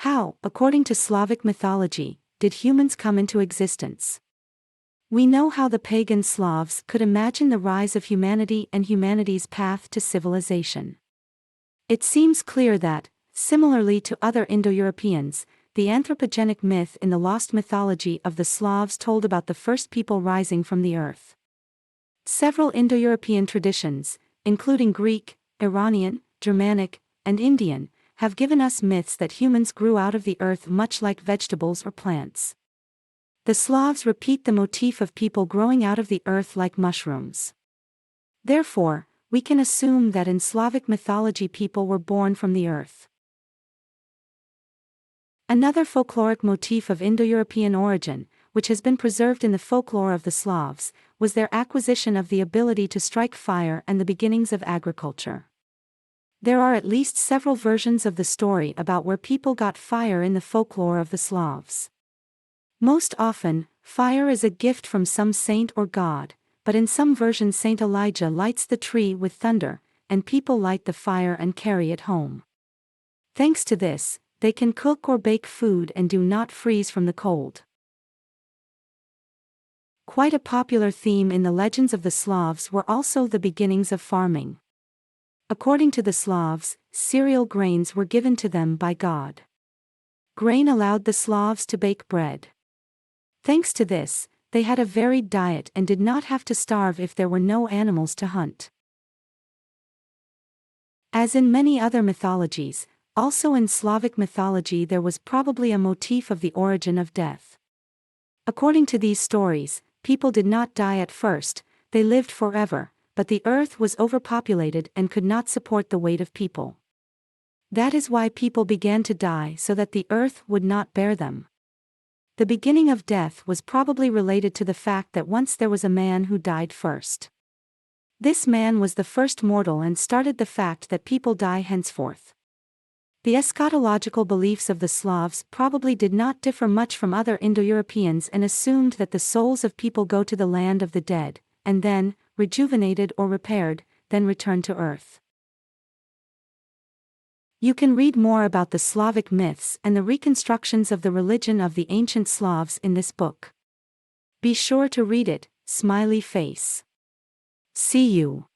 How, according to Slavic mythology, did humans come into existence? We know how the pagan Slavs could imagine the rise of humanity and humanity's path to civilization. It seems clear that, similarly to other Indo-Europeans, the anthropogenic myth in the lost mythology of the Slavs told about the first people rising from the earth. Several Indo-European traditions, including Greek, Iranian, Germanic, and Indian, have given us myths that humans grew out of the earth much like vegetables or plants. The Slavs repeat the motif of people growing out of the earth like mushrooms. Therefore, we can assume that in Slavic mythology people were born from the earth. Another folkloric motif of Indo-European origin, which has been preserved in the folklore of the Slavs, was their acquisition of the ability to strike fire and the beginnings of agriculture. There are at least several versions of the story about where people got fire in the folklore of the Slavs. Most often, fire is a gift from some saint or god, but in some versions Saint Elijah lights the tree with thunder, and people light the fire and carry it home. Thanks to this, they can cook or bake food and do not freeze from the cold. Quite a popular theme in the legends of the Slavs were also the beginnings of farming. According to the Slavs, cereal grains were given to them by God. Grain allowed the Slavs to bake bread. Thanks to this, they had a varied diet and did not have to starve if there were no animals to hunt. As in many other mythologies, also in Slavic mythology there was probably a motif of the origin of death. According to these stories, people did not die at first, they lived forever, but the earth was overpopulated and could not support the weight of people. That is why people began to die so that the earth would not bear them. The beginning of death was probably related to the fact that once there was a man who died first. This man was the first mortal and started the fact that people die henceforth. The eschatological beliefs of the Slavs probably did not differ much from other Indo-Europeans and assumed that the souls of people go to the land of the dead, and then, rejuvenated or repaired, then return to earth. You can read more about the Slavic myths and the reconstructions of the religion of the ancient Slavs in this book. Be sure to read it, smiley face. See you.